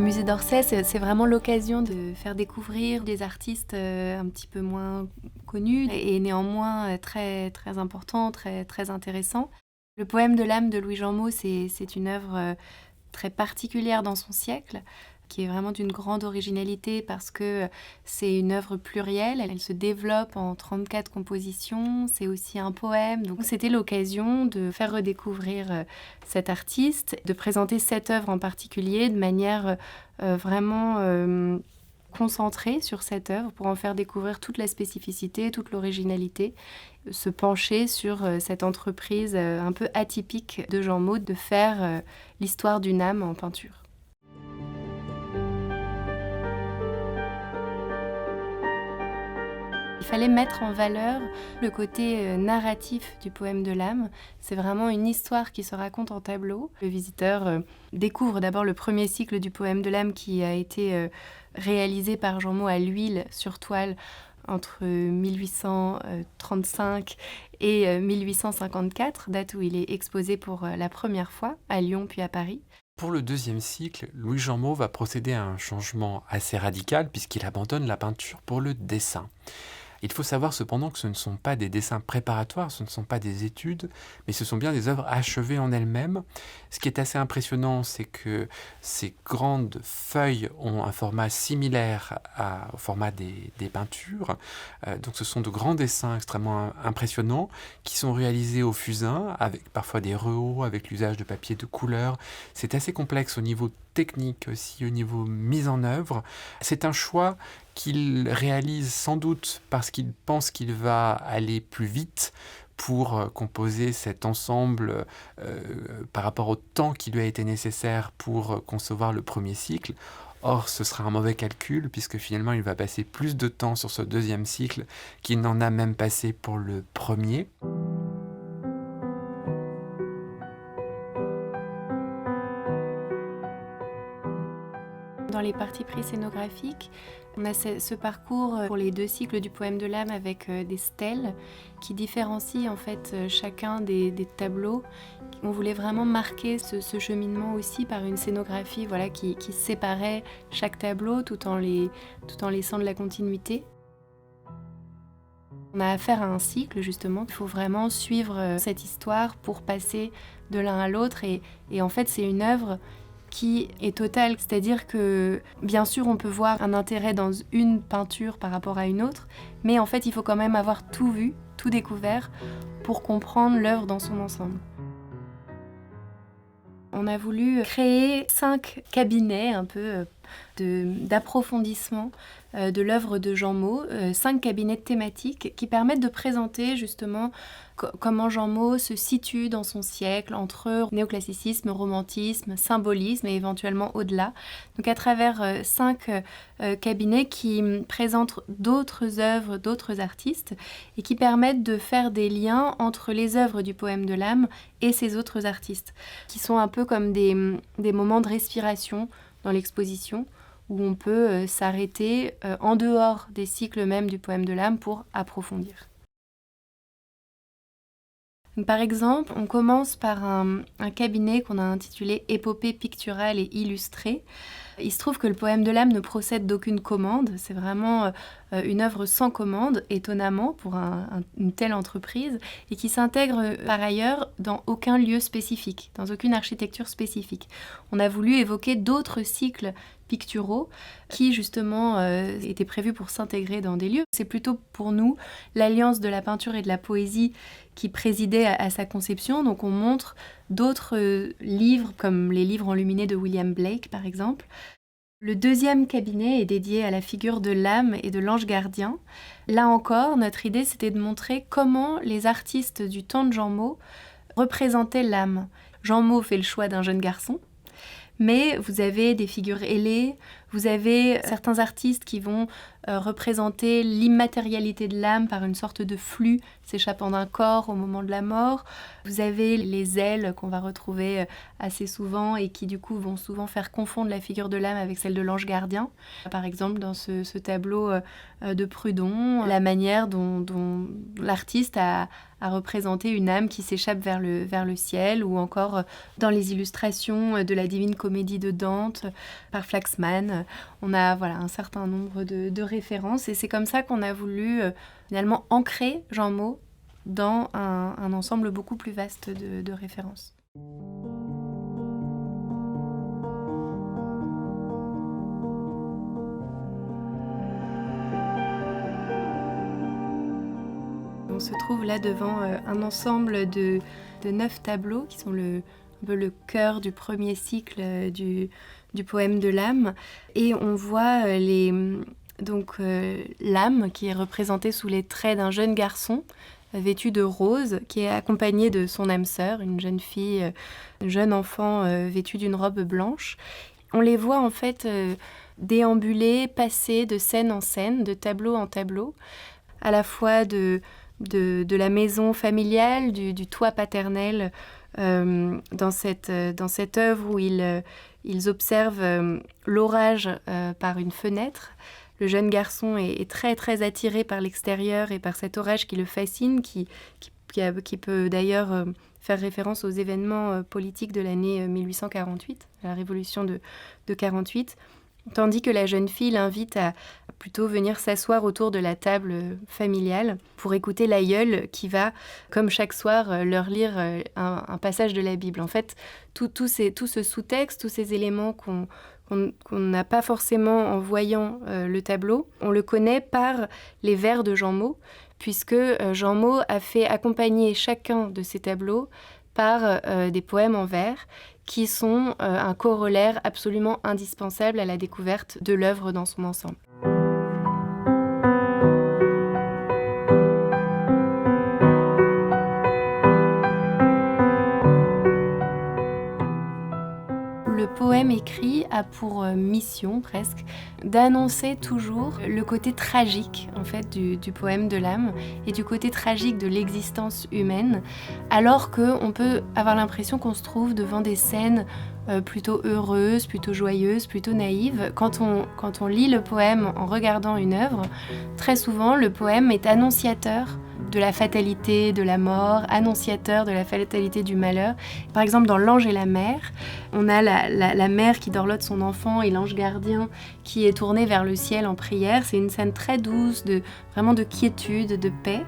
musée d'Orsay, c'est vraiment l'occasion de faire découvrir des artistes un petit peu moins connus et néanmoins très, très importants, très, très intéressants. Le poème de l'âme de Louis Jeanmot, c'est une œuvre très particulière dans son siècle, qui est vraiment d'une grande originalité parce que c'est une œuvre plurielle, elle se développe en 34 compositions, c'est aussi un poème. Donc c'était l'occasion de faire redécouvrir cet artiste, de présenter cette œuvre en particulier de manière vraiment concentrée sur cette œuvre pour en faire découvrir toute la spécificité, toute l'originalité, se pencher sur cette entreprise un peu atypique de Jeanmot de faire l'histoire d'une âme en peinture. Il fallait mettre en valeur le côté narratif du poème de l'âme. C'est vraiment une histoire qui se raconte en tableau. Le visiteur découvre d'abord le premier cycle du poème de l'âme qui a été réalisé par Jeanmot à l'huile sur toile entre 1835 et 1854, date où il est exposé pour la première fois à Lyon puis à Paris. Pour le deuxième cycle, Louis Jeanmot va procéder à un changement assez radical puisqu'il abandonne la peinture pour le dessin. Il faut savoir cependant que ce ne sont pas des dessins préparatoires, ce ne sont pas des études, mais ce sont bien des œuvres achevées en elles-mêmes. Ce qui est assez impressionnant, c'est que ces grandes feuilles ont un format similaire au format des peintures. Donc ce sont de grands dessins extrêmement impressionnants qui sont réalisés au fusain, avec parfois des rehauts, avec l'usage de papier de couleur. C'est assez complexe au niveau technique aussi, au niveau mise en œuvre. C'est un choix qu'il réalise sans doute parce qu'il pense qu'il va aller plus vite pour composer cet ensemble par rapport au temps qui lui a été nécessaire pour concevoir le premier cycle. Or, ce sera un mauvais calcul puisque finalement il va passer plus de temps sur ce deuxième cycle qu'il n'en a même passé pour le premier. Dans les parties pris scénographiques, on a ce parcours pour les deux cycles du poème de l'âme avec des stèles qui différencient en fait chacun des tableaux. On voulait vraiment marquer ce cheminement aussi par une scénographie qui séparait chaque tableau tout en laissant de la continuité. On a affaire à un cycle justement, il faut vraiment suivre cette histoire pour passer de l'un à l'autre et en fait c'est une œuvre qui est totale, c'est-à-dire que bien sûr on peut voir un intérêt dans une peinture par rapport à une autre, mais en fait il faut quand même avoir tout vu, tout découvert pour comprendre l'œuvre dans son ensemble. On a voulu créer 5 cabinets un peu d'approfondissement de l'œuvre de Jeanmot, 5 cabinets thématiques qui permettent de présenter justement comment Jeanmot se situe dans son siècle entre néoclassicisme, romantisme, symbolisme et éventuellement au-delà. Donc à travers 5 cabinets qui présentent d'autres œuvres, d'autres artistes et qui permettent de faire des liens entre les œuvres du poème de l'âme et ces autres artistes, qui sont un peu comme des moments de respiration dans l'exposition, où on peut s'arrêter en dehors des cycles même du poème de l'âme pour approfondir. Donc, par exemple, on commence par un cabinet qu'on a intitulé « Épopée picturale et illustrée ». Il se trouve que le poème de l'âme ne procède d'aucune commande, c'est vraiment une œuvre sans commande, étonnamment pour une telle entreprise, et qui s'intègre par ailleurs dans aucun lieu spécifique, dans aucune architecture spécifique. On a voulu évoquer d'autres cycles picturaux qui justement étaient prévus pour s'intégrer dans des lieux. C'est plutôt pour nous l'alliance de la peinture et de la poésie qui présidait à sa conception, donc on montre d'autres livres comme les livres enluminés de William Blake par exemple. Le deuxième cabinet est dédié à la figure de l'âme et de l'ange gardien. Là encore, notre idée c'était de montrer comment les artistes du temps de Jeanmot représentaient l'âme. Jeanmot fait le choix d'un jeune garçon, mais vous avez des figures ailées, vous avez certains artistes qui vont représenter l'immatérialité de l'âme par une sorte de flux s'échappant d'un corps au moment de la mort. Vous avez les ailes qu'on va retrouver assez souvent et qui du coup vont souvent faire confondre la figure de l'âme avec celle de l'ange gardien. Par exemple dans ce tableau de Prudhon, la manière dont l'artiste a représenté une âme qui s'échappe vers le ciel, ou encore dans les illustrations de la Divine Comédie de Dante par Flaxman. On a un certain nombre de références et c'est comme ça qu'on a voulu finalement ancrer Jean Mot dans un ensemble beaucoup plus vaste de références. On se trouve là devant un ensemble de 9 tableaux qui sont un peu le cœur du premier cycle du poème de l'âme. Et on voit l'âme qui est représentée sous les traits d'un jeune garçon vêtu de rose, qui est accompagné de son âme sœur, une jeune fille, un jeune enfant vêtu d'une robe blanche. On les voit en fait déambuler, passer de scène en scène, de tableau en tableau, à la fois de la maison familiale, du toit paternel, dans cette œuvre où ils observent l'orage par une fenêtre. Le jeune garçon est très très attiré par l'extérieur et par cet orage qui le fascine, qui peut d'ailleurs faire référence aux événements politiques de l'année 1848, la révolution de 48. Tandis que la jeune fille l'invite à plutôt venir s'asseoir autour de la table familiale pour écouter l'aïeul qui va, comme chaque soir, leur lire un passage de la Bible. En fait, tout ce sous-texte, tous ces éléments qu'on n'a pas forcément en voyant le tableau, on le connaît par les vers de Jean Mot, puisque Jean Mot a fait accompagner chacun de ces tableaux par des poèmes en vers, qui sont un corollaire absolument indispensable à la découverte de l'œuvre dans son ensemble. Le poème écrit a pour mission presque d'annoncer toujours le côté tragique en fait du poème de l'âme et du côté tragique de l'existence humaine, alors qu'on peut avoir l'impression qu'on se trouve devant des scènes plutôt heureuses, plutôt joyeuses, plutôt naïves. Quand on lit le poème en regardant une œuvre, très souvent le poème est annonciateur de la fatalité, de la mort, annonciateur de la fatalité du malheur. Par exemple, dans L'Ange et la mère, on a la mère qui dorlote son enfant et l'ange gardien qui est tourné vers le ciel en prière. C'est une scène très douce, vraiment de quiétude, de paix.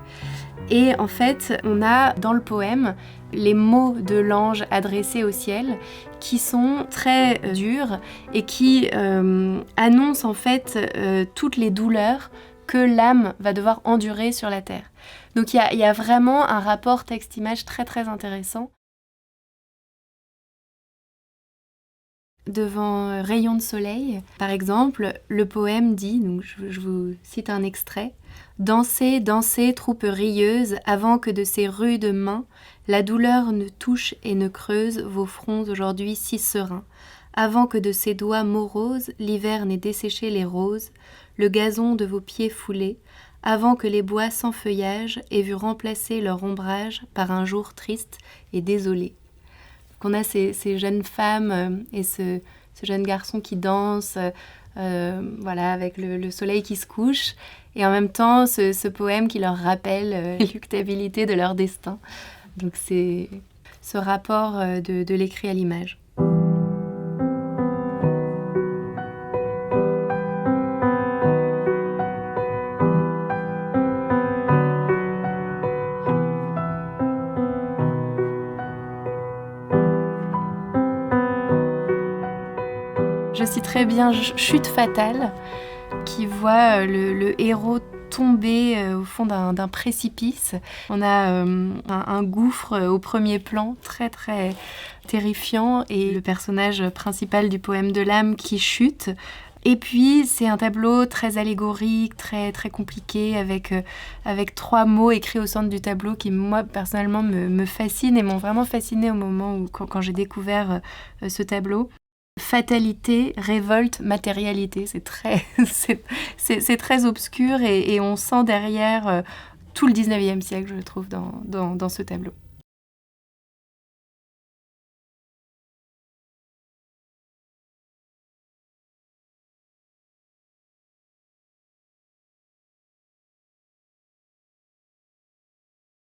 Et en fait, on a dans le poème les mots de l'ange adressés au ciel qui sont très durs et qui annoncent en fait toutes les douleurs que l'âme va devoir endurer sur la terre. Donc il y a vraiment un rapport texte-image très très intéressant. Devant Rayon de soleil, par exemple, le poème dit, donc je vous cite un extrait, « Dansez, dansez, troupe rieuse, avant que de ces rudes mains, la douleur ne touche et ne creuse vos fronts aujourd'hui si sereins, avant que de ces doigts moroses, l'hiver n'ait desséché les roses, le gazon de vos pieds foulés, avant que les bois sans feuillage aient vu remplacer leur ombrage par un jour triste et désolé. » Qu'on a ces jeunes femmes et ce jeune garçon qui danse, avec le soleil qui se couche, et en même temps ce poème qui leur rappelle l'éluctabilité de leur destin. Donc c'est ce rapport de l'écrit à l'image. Je citerai bien Chute fatale, qui voit le héros tomber au fond d'un précipice. On a un gouffre au premier plan, très très terrifiant, et le personnage principal du poème de l'âme qui chute. Et puis, c'est un tableau très allégorique, très, très compliqué, avec 3 mots écrits au centre du tableau qui, moi, personnellement, me fascinent et m'ont vraiment fascinée au moment où, quand j'ai découvert ce tableau. fatalité, révolte, matérialité. C'est très, c'est très obscur et on sent derrière tout le 19e siècle, je trouve, dans ce tableau.